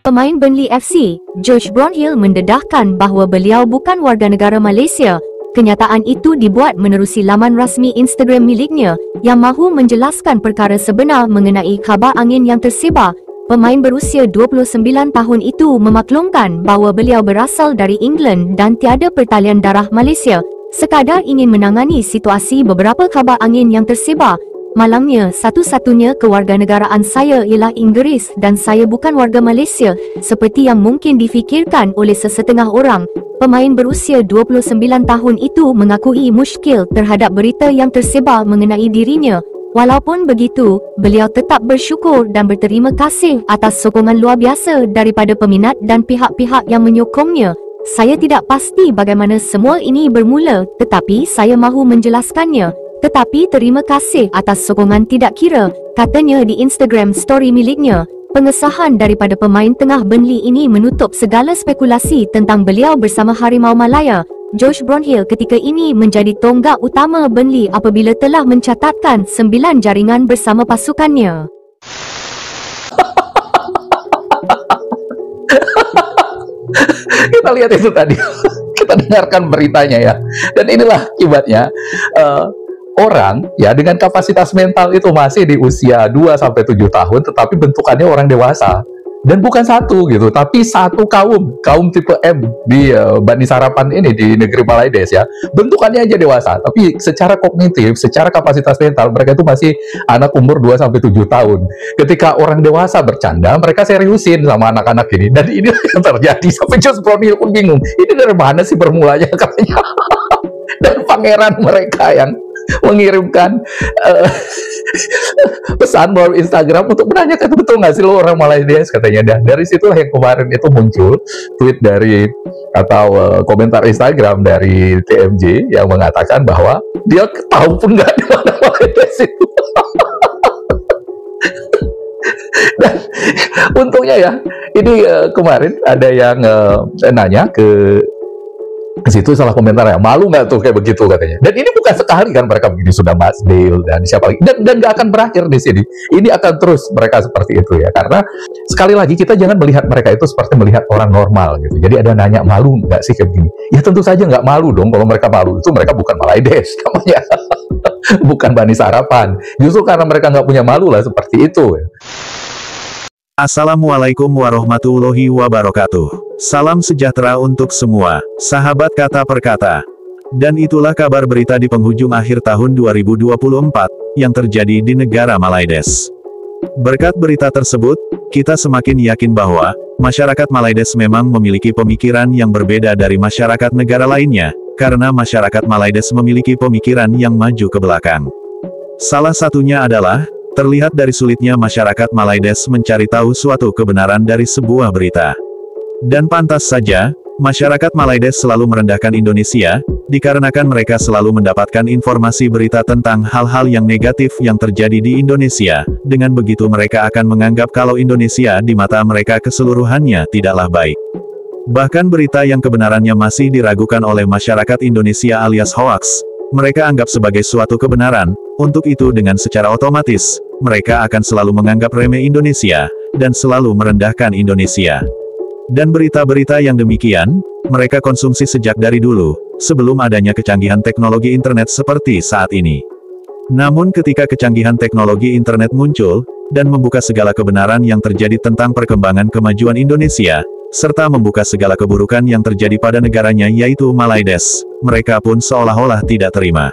Pemain Burnley FC, Josh Brownhill mendedahkan bahawa beliau bukan warga negara Malaysia. Kenyataan itu dibuat menerusi laman rasmi Instagram miliknya yang mahu menjelaskan perkara sebenar mengenai khabar angin yang tersebar. Pemain berusia 29 tahun itu memaklumkan bahawa beliau berasal dari England dan tiada pertalian darah Malaysia, sekadar ingin menangani situasi beberapa khabar angin yang tersebar. Malangnya, satu-satunya kewarganegaraan saya ialah Inggeris dan saya bukan warga Malaysia, seperti yang mungkin difikirkan oleh sesetengah orang. Pemain berusia 29 tahun itu mengakui muskil terhadap berita yang tersebar mengenai dirinya. Walaupun begitu, beliau tetap bersyukur dan berterima kasih atas sokongan luar biasa daripada peminat dan pihak-pihak yang menyokongnya. Saya tidak pasti bagaimana semua ini bermula, tetapi saya mahu menjelaskannya. Tetapi terima kasih atas sokongan tidak kira, katanya di Instagram story miliknya. Pengesahan daripada pemain tengah Burnley ini menutup segala spekulasi tentang beliau bersama Harimau Malaya. Josh Brownhill ketika ini menjadi tonggak utama Burnley apabila telah mencatatkan 9 jaringan bersama pasukannya. Kita lihat itu tadi. Kita dengarkan beritanya ya. Dan inilah akibatnya. Orang ya dengan kapasitas mental itu masih di usia 2-7 tahun, tetapi bentukannya orang dewasa. Dan bukan satu gitu, tapi satu kaum tipe M di Bani Sarapan ini di negeri Malaides ya. Bentukannya aja dewasa, tapi secara kognitif, secara kapasitas mental mereka itu masih anak umur 2-7 tahun. Ketika orang dewasa bercanda, mereka seriusin sama anak-anak ini. Dan ini yang terjadi sampai Josh Brownhill pun bingung. Ini dari mana sih bermulanya katanya. Dan pangeran mereka yang mengirimkan pesan melalui Instagram untuk menanyakan betul nggak sih lo orang Malaysia katanya. Dan dari situlah yang kemarin itu muncul tweet dari atau komentar Instagram dari TMJ yang mengatakan bahwa dia tahu pun nggak di mana Malaysia itu. Dan untungnya ya ini kemarin ada yang nanya ke situ salah komentar ya, malu nggak tuh kayak begitu katanya. Dan ini bukan sekali kan mereka begini, sudah Mas Dale dan siapa lagi, dan nggak akan berakhir di sini. Ini akan terus mereka seperti itu ya, karena sekali lagi kita jangan melihat mereka itu seperti melihat orang normal gitu. Jadi ada nanya malu nggak sih kayak begini, ya tentu saja nggak malu dong. Kalau mereka malu itu mereka bukan Malaides namanya. Bukan Bani Sarapan, justru karena mereka nggak punya malu lah seperti itu ya. Assalamualaikum warahmatullahi wabarakatuh. Salam sejahtera untuk semua, sahabat kata per kata. Dan itulah kabar berita di penghujung akhir tahun 2024, yang terjadi di negara Malaides. Berkat berita tersebut, kita semakin yakin bahwa, masyarakat Malaides memang memiliki pemikiran yang berbeda dari masyarakat negara lainnya, karena masyarakat Malaides memiliki pemikiran yang maju ke belakang. Salah satunya adalah, terlihat dari sulitnya masyarakat Malaides mencari tahu suatu kebenaran dari sebuah berita. Dan pantas saja, masyarakat Malaides selalu merendahkan Indonesia, dikarenakan mereka selalu mendapatkan informasi berita tentang hal-hal yang negatif yang terjadi di Indonesia. Dengan begitu mereka akan menganggap kalau Indonesia di mata mereka keseluruhannya tidaklah baik. Bahkan berita yang kebenarannya masih diragukan oleh masyarakat Indonesia alias hoaks, mereka anggap sebagai suatu kebenaran. Untuk itu dengan secara otomatis, mereka akan selalu menganggap remeh Indonesia, dan selalu merendahkan Indonesia. Dan berita-berita yang demikian, mereka konsumsi sejak dari dulu, sebelum adanya kecanggihan teknologi internet seperti saat ini. Namun ketika kecanggihan teknologi internet muncul, dan membuka segala kebenaran yang terjadi tentang perkembangan kemajuan Indonesia, serta membuka segala keburukan yang terjadi pada negaranya yaitu Malaides, mereka pun seolah-olah tidak terima.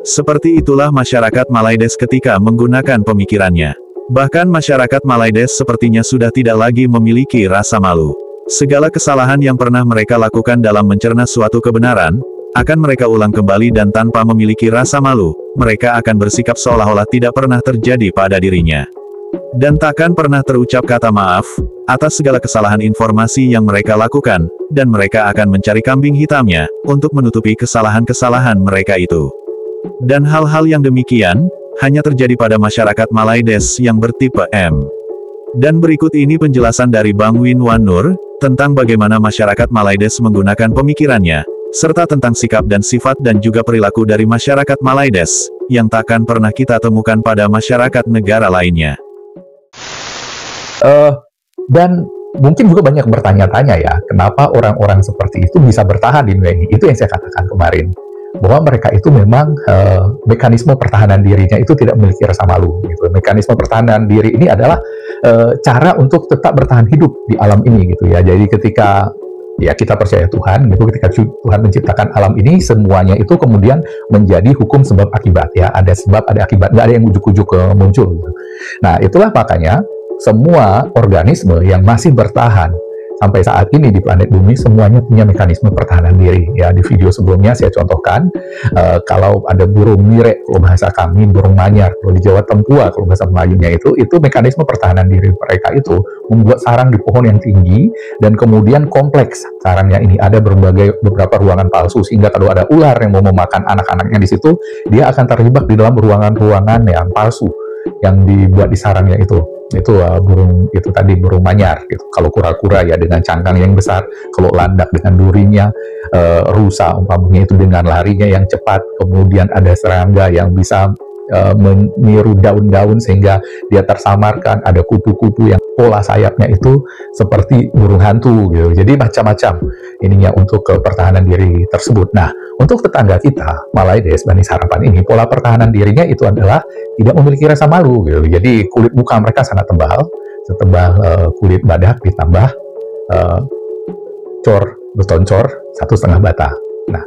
Seperti itulah masyarakat Malaides ketika menggunakan pemikirannya. Bahkan masyarakat Malaides sepertinya sudah tidak lagi memiliki rasa malu. Segala kesalahan yang pernah mereka lakukan dalam mencerna suatu kebenaran, akan mereka ulang kembali dan tanpa memiliki rasa malu, mereka akan bersikap seolah-olah tidak pernah terjadi pada dirinya. Dan takkan pernah terucap kata maaf, atas segala kesalahan informasi yang mereka lakukan, dan mereka akan mencari kambing hitamnya, untuk menutupi kesalahan-kesalahan mereka itu. Dan hal-hal yang demikian, hanya terjadi pada masyarakat Malaides yang bertipe M. Dan berikut ini penjelasan dari Bang Win Wan Nur, tentang bagaimana masyarakat Malaides menggunakan pemikirannya, serta tentang sikap dan sifat dan juga perilaku dari masyarakat Malaides, yang takkan pernah kita temukan pada masyarakat negara lainnya. Dan mungkin juga banyak bertanya-tanya ya, kenapa orang-orang seperti itu bisa bertahan di dunia ini. Itu yang saya katakan kemarin, bahwa mereka itu memang mekanisme pertahanan dirinya itu tidak memiliki rasa malu. Gitu. Mekanisme pertahanan diri ini adalah cara untuk tetap bertahan hidup di alam ini, gitu ya. Jadi ketika ya kita percaya Tuhan, gitu, ketika Tuhan menciptakan alam ini, semuanya itu kemudian menjadi hukum sebab akibat, ya. Ada sebab, ada akibat, nggak ada yang ujuk-ujuk muncul. Gitu. Nah, itulah makanya semua organisme yang masih bertahan sampai saat ini di planet bumi, semuanya punya mekanisme pertahanan diri. Ya, di video sebelumnya saya contohkan, kalau ada burung mirek, kalau bahasa kami, burung manyar, kalau di Jawa tempua, kalau bahasa Melayunya itu mekanisme pertahanan diri mereka itu membuat sarang di pohon yang tinggi, dan kemudian kompleks sarangnya ini. Ada beberapa ruangan palsu, sehingga kalau ada ular yang mau memakan anak-anaknya di situ, dia akan terjebak di dalam ruangan-ruangan yang palsu yang dibuat di sarangnya itu burung itu tadi, burung manyar gitu. Kalau kura-kura ya dengan cangkang yang besar, kalau landak dengan durinya, rusa umpamanya itu dengan larinya yang cepat, kemudian ada serangga yang bisa meniru daun-daun sehingga dia tersamarkan, ada kupu-kupu yang pola sayapnya itu seperti burung hantu gitu. Jadi macam-macam ininya untuk pertahanan diri tersebut. Nah, untuk tetangga kita, Malaides Banis Harapan ini, pola pertahanan dirinya itu adalah tidak memiliki rasa malu gitu. Jadi kulit muka mereka sangat tebal, setebal kulit badak ditambah beton cor 1,5 bata. Nah,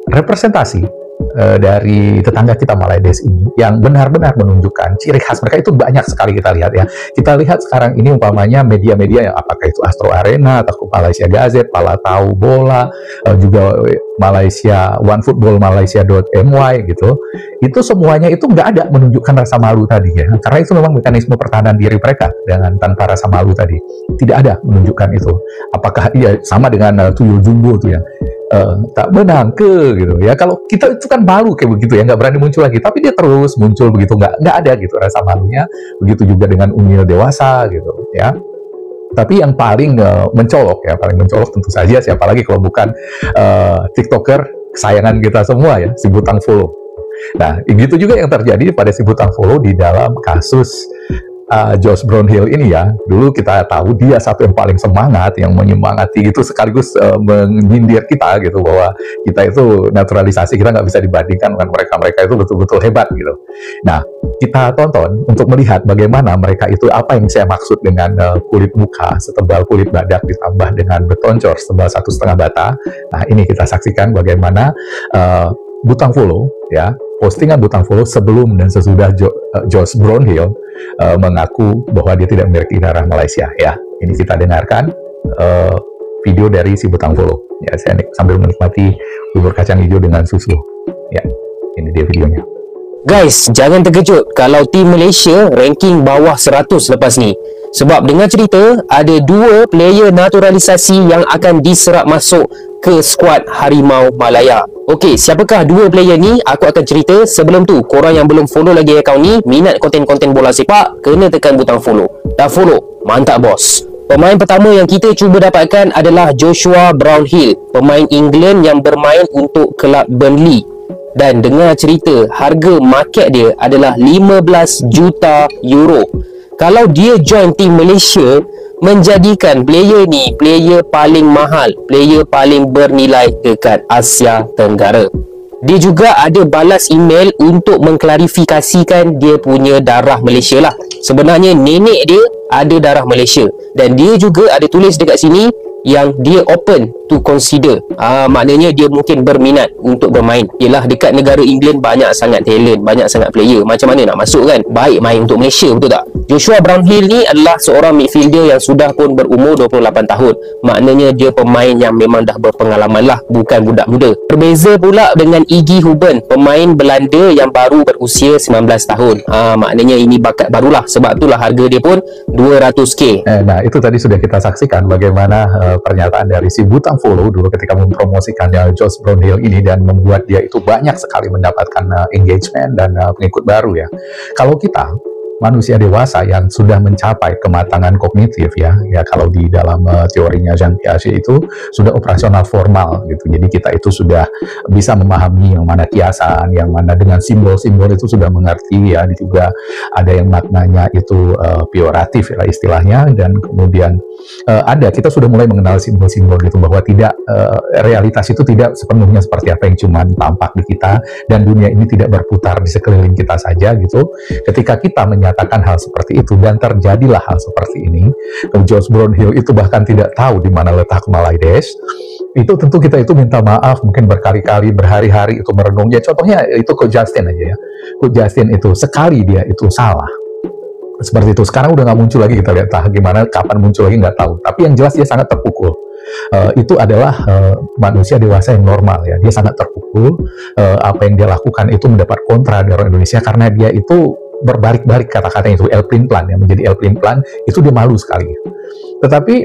representasi dari tetangga kita Malaides ini yang benar-benar menunjukkan ciri khas mereka itu banyak sekali kita lihat ya. Kita lihat sekarang ini umpamanya media-media yang apakah itu Astro Arena, atau Malaysia Gazette, Pala Tahu Bola, juga Malaysia OneFootball, Malaysia.my gitu. Itu semuanya itu nggak ada menunjukkan rasa malu tadi ya. Karena itu memang mekanisme pertahanan diri mereka dengan tanpa rasa malu tadi. Tidak ada menunjukkan itu. Apakah iya sama dengan tuyul jumbo tuh ya. Tak benang ke gitu ya. Kalau kita itu kan malu kayak begitu ya, nggak berani muncul lagi, tapi dia terus muncul begitu, nggak ada gitu rasa malunya. Begitu juga dengan unyil dewasa gitu ya. Tapi yang paling mencolok ya, paling mencolok tentu saja siapa lagi kalau bukan TikToker kesayangan kita semua ya, si Butang Follow. Nah, begitu juga yang terjadi pada si Butang Follow di dalam kasus Josh Brownhill ini ya. Dulu kita tahu dia satu yang paling semangat, yang menyemangati itu, sekaligus menyindir kita gitu, bahwa kita itu naturalisasi, kita nggak bisa dibandingkan dengan mereka itu betul-betul hebat gitu. Nah, kita tonton untuk melihat bagaimana mereka itu, apa yang saya maksud dengan kulit muka setebal kulit badak ditambah dengan beton cor setebal 1,5 bata. Nah, ini kita saksikan bagaimana Butang Follow ya, postingan Butang Follow sebelum dan sesudah Josh Brownhill mengaku bahwa dia tidak memiliki darah Malaysia ya. Ini kita dengarkan video dari si Butang Follow ya. Saya sambil menikmati bubur kacang hijau dengan susu ya. Ini dia videonya. Guys, jangan terkejut kalau tim Malaysia ranking bawah 100 lepas ni. Sebab dengar cerita ada 2 player naturalisasi yang akan diserap masuk ke skuad Harimau Malaya. Okey, siapakah 2 player ni? Aku akan cerita. Sebelum tu, korang yang belum follow lagi akaun ni, minat konten-konten bola sepak, kena tekan butang follow. Dah follow? Mantap bos. Pemain pertama yang kita cuba dapatkan adalah Joshua Brownhill, pemain England yang bermain untuk kelab Burnley. Dan dengar cerita, harga market dia adalah 15 juta euro. Kalau dia join tim Malaysia, menjadikan player ni player paling mahal, player paling bernilai dekat Asia Tenggara. Dia juga ada balas email untuk mengklarifikasikan dia punya darah Malaysia lah. Sebenarnya nenek dia ada darah Malaysia, dan dia juga ada tulis dekat sini yang dia open to consider. Maknanya dia mungkin berminat untuk bermain. Yelah, dekat negara England banyak sangat talent, banyak sangat player. Macam mana nak masuk kan? Baik main untuk Malaysia, betul tak? Joshua Brownhill ni adalah seorang midfielder yang sudah pun berumur 28 tahun. Maknanya dia pemain yang memang dah berpengalaman lah, bukan budak muda. Berbeza pula dengan Iggy Huben, pemain Belanda yang baru berusia 19 tahun. Maknanya ini bakat barulah. Sebab itulah harga dia pun 200k. Nah, itu tadi sudah kita saksikan bagaimana pernyataan dari si Butang Follow dulu ketika mempromosikannya Josh Brownhill ini, dan membuat dia itu banyak sekali mendapatkan engagement dan pengikut baru ya. Kalau kita manusia dewasa yang sudah mencapai kematangan kognitif ya kalau di dalam teorinya Jean Piaget itu sudah operasional formal gitu. Jadi kita itu sudah bisa memahami yang mana kiasan, yang mana dengan simbol-simbol itu sudah mengerti ya. Juga ada yang maknanya itu peoratif ya istilahnya, dan kemudian ada, kita sudah mulai mengenal simbol-simbol gitu, bahwa tidak realitas itu tidak sepenuhnya seperti apa yang cuma tampak di kita, dan dunia ini tidak berputar di sekeliling kita saja gitu. Ketika kita menyatakan hal seperti itu dan terjadilah hal seperti ini, Josh Brownhill itu bahkan tidak tahu di mana letak Malaidesh, itu tentu kita itu minta maaf mungkin berkali-kali, berhari-hari itu merenung. Ya contohnya itu Coach Justin aja ya. Coach Justin itu sekali dia itu salah seperti itu, sekarang udah nggak muncul lagi, kita lihat gimana, kapan muncul lagi nggak tahu, tapi yang jelas dia sangat terpukul. Itu adalah manusia dewasa yang normal ya, dia sangat terpukul. Apa yang dia lakukan itu mendapat kontra dari orang Indonesia, karena dia itu berbalik-balik kata-katanya itu, El Plan ya, menjadi El Plan itu dia malu sekali. Tetapi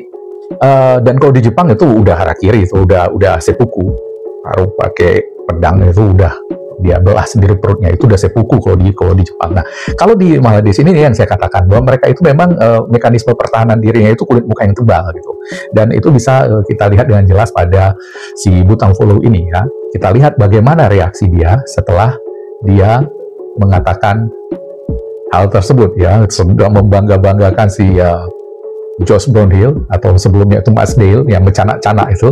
dan kalau di Jepang itu udah harakiri, itu udah seppuku, harus pakai pedang itu udah dia belah sendiri perutnya, itu udah seppuku kalau di Jepang. Nah, kalau di Malaidesh ini yang saya katakan bahwa mereka itu memang mekanisme pertahanan dirinya itu kulit muka yang tebal gitu, dan itu bisa kita lihat dengan jelas pada si Butang Follow ini ya. Kita lihat bagaimana reaksi dia setelah dia mengatakan hal tersebut ya, sudah membangga-banggakan si Josh Brownhill, atau sebelumnya itu Mas Dale yang bercanak-canak itu.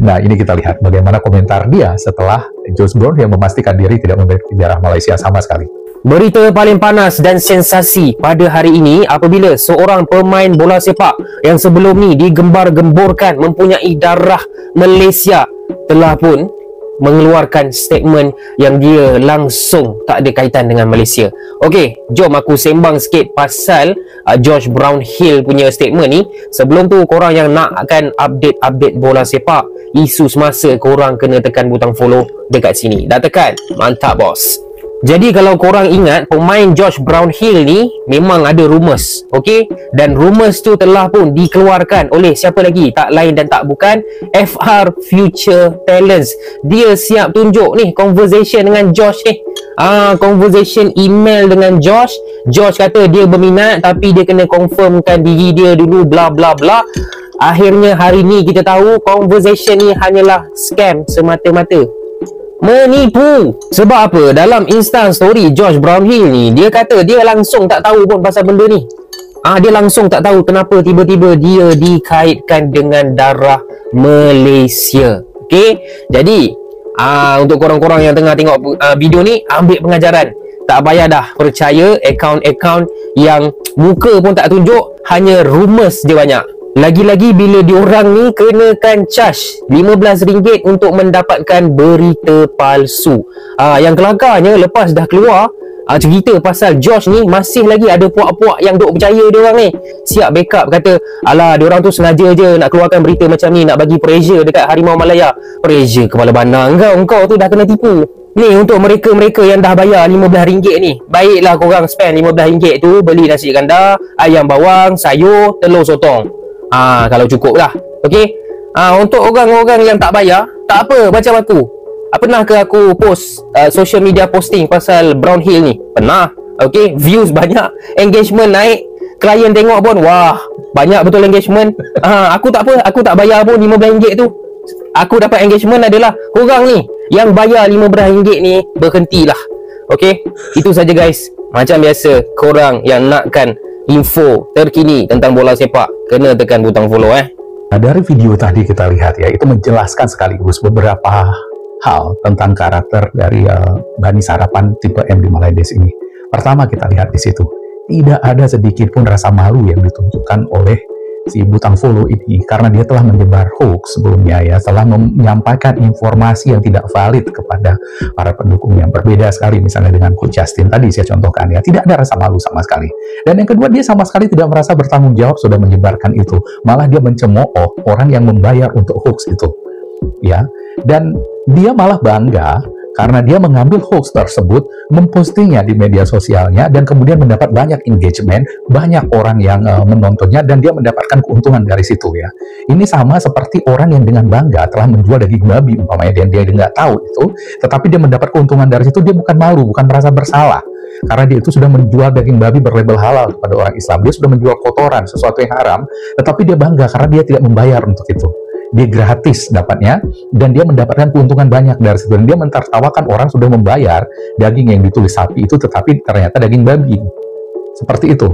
Nah, ini kita lihat bagaimana komentar dia setelah Josh Brownhill memastikan diri tidak memiliki sejarah Malaysia sama sekali. Berita paling panas dan sensasi pada hari ini apabila seorang pemain bola sepak yang sebelum ni digembar-gemborkan mempunyai darah Malaysia telah pun mengeluarkan statement yang dia langsung tak ada kaitan dengan Malaysia. Okey, jom aku sembang sikit pasal Josh Brownhill punya statement ni. Sebelum tu, korang yang nak akan update bola sepak, isu semasa, korang kena tekan butang follow dekat sini. Dah tekan? Mantap bos. Jadi kalau korang ingat, pemain Josh Brownhill ni memang ada rumours, okey? Dan rumours tu telah pun dikeluarkan oleh siapa lagi? Tak lain dan tak bukan FR Future Talents. Dia siap tunjuk ni conversation dengan Josh ni. Conversation email dengan Josh. Josh kata dia berminat tapi dia kena confirmkan diri dia dulu, bla bla bla. Akhirnya hari ni kita tahu conversation ni hanyalah scam semata-mata. Menipu. Sebab apa? Dalam Insta story Josh Brownhill ni, dia kata dia langsung tak tahu pun pasal benda ni. Dia langsung tak tahu kenapa tiba-tiba dia dikaitkan dengan darah Malaysia. Okey? Jadi, untuk korang-korang yang tengah tengok video ni, ambil pengajaran. Tak payah dah percaya akaun-akaun yang muka pun tak tunjuk, hanya rumours dia banyak. Lagi-lagi bila diorang ni kenakan charge RM15 untuk mendapatkan berita palsu. Yang kelakarnya, lepas dah keluar cerita pasal Josh ni, masih lagi ada puak-puak yang duk percaya diorang ni. Siap backup, kata alah diorang tu sengaja je nak keluarkan berita macam ni, nak bagi pressure dekat Harimau Malaya. Pressure kepala bandar kau tu dah kena tipu. Ni untuk mereka-mereka yang dah bayar RM15 ni, baiklah korang spend RM15 tu beli nasi ganda, ayam bawang, sayur, telur sotong. Kalau cukup lah. Okey. Untuk orang-orang yang tak bayar, tak apa, macam aku. Pernah ke aku post social media posting pasal Brownhill ni? Pernah. Okey, views banyak, engagement naik, klien tengok pun wah, banyak betul engagement. Aku tak apa, aku tak bayar pun RM15 tu. Aku dapat engagement adalah korang ni yang bayar RM15 ni, berhentilah. Okey, itu saja guys. Macam biasa, korang yang nakkan info terkini tentang bola sepak, kena tekan butang follow Dari video tadi kita lihat ya, itu menjelaskan sekaligus beberapa hal tentang karakter dari Bani Sarapan tipe M di Malaidesh ini. Pertama, kita lihat di situ, tidak ada sedikit pun rasa malu yang ditunjukkan oleh si Butang Follow ini, karena dia telah menyebar hoax sebelumnya ya, telah menyampaikan informasi yang tidak valid kepada para pendukung yang berbeda sekali, misalnya dengan Coach Justin tadi saya contohkan ya, tidak ada rasa malu sama sekali. Dan yang kedua, dia sama sekali tidak merasa bertanggung jawab sudah menyebarkan itu, malah dia mencemooh orang yang membayar untuk hoax itu ya, dan dia malah bangga karena dia mengambil hoax tersebut, mempostingnya di media sosialnya, dan kemudian mendapat banyak engagement, banyak orang yang menontonnya, dan dia mendapatkan keuntungan dari situ ya. Ini sama seperti orang yang dengan bangga telah menjual daging babi umpamanya, dan dia nggak tahu itu, tetapi dia mendapat keuntungan dari situ, dia bukan malu, bukan merasa bersalah, karena dia itu sudah menjual daging babi berlabel halal kepada orang Islam. Dia sudah menjual kotoran, sesuatu yang haram, tetapi dia bangga karena dia tidak membayar untuk itu. Dia gratis dapatnya, dan dia mendapatkan keuntungan banyak dari situ. Dan dia mentertawakan orang sudah membayar daging yang ditulis sapi itu, tetapi ternyata daging babi. Seperti itu.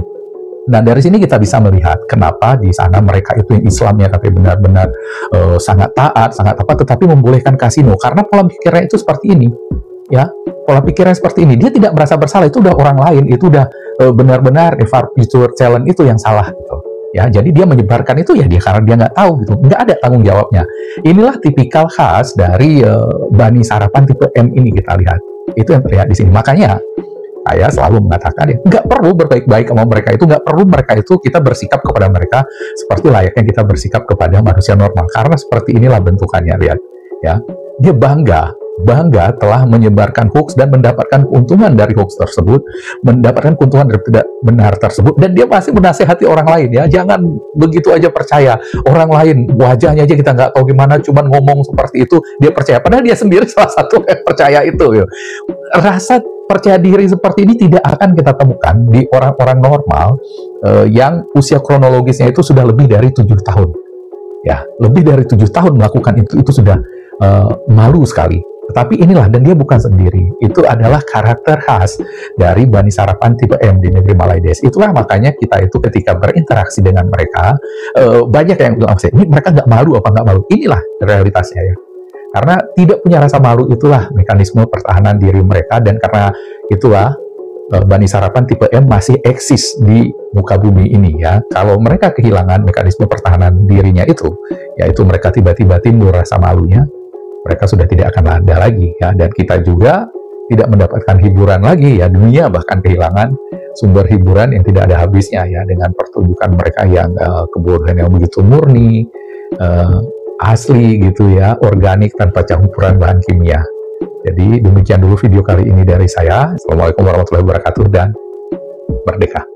Nah, dari sini kita bisa melihat kenapa di sana mereka itu yang Islamnya katanya benar-benar sangat taat, sangat apa, tetapi membolehkan kasino karena pola pikirnya itu seperti ini, ya. Pola pikirnya seperti ini, dia tidak merasa bersalah, itu udah orang lain, itu udah benar-benar itu challenge itu yang salah gitu. Ya, jadi dia menyebarkan itu ya dia karena dia nggak tahu gitu, nggak ada tanggung jawabnya. Inilah tipikal khas dari Bani Sarapan tipe M ini kita lihat. Itu yang terlihat di sini. Makanya saya selalu mengatakan ya, nggak perlu berbaik-baik sama mereka itu, nggak perlu mereka itu kita bersikap kepada mereka seperti layaknya kita bersikap kepada manusia normal. Karena seperti inilah bentukannya, lihat ya. Dia bangga telah menyebarkan hoax dan mendapatkan keuntungan dari hoax tersebut, mendapatkan keuntungan dari tidak benar tersebut, dan dia masih menasehati orang lain ya, jangan begitu aja percaya orang lain, wajahnya aja kita nggak tahu gimana, cuman ngomong seperti itu dia percaya, padahal dia sendiri salah satu yang percaya itu ya. Rasa percaya diri seperti ini tidak akan kita temukan di orang-orang normal yang usia kronologisnya itu sudah lebih dari 7 tahun ya, lebih dari 7 tahun melakukan itu sudah malu sekali. Tetapi inilah, dan dia bukan sendiri, itu adalah karakter khas dari Bani Sarapan tipe M di negeri Malaides. Itulah makanya kita itu ketika berinteraksi dengan mereka, banyak yang bilang, ini mereka nggak malu apa nggak malu. Inilah realitasnya ya. Karena tidak punya rasa malu, itulah mekanisme pertahanan diri mereka, dan karena itulah Bani Sarapan tipe M masih eksis di muka bumi ini ya. Kalau mereka kehilangan mekanisme pertahanan dirinya itu, yaitu mereka tiba-tiba timbul rasa malunya, mereka sudah tidak akan ada lagi ya, dan kita juga tidak mendapatkan hiburan lagi ya, dunia bahkan kehilangan sumber hiburan yang tidak ada habisnya ya, dengan pertunjukan mereka yang kebodohan yang begitu murni, asli gitu ya, organik tanpa campuran bahan kimia. Jadi demikian dulu video kali ini dari saya. Assalamualaikum warahmatullahi wabarakatuh dan merdeka.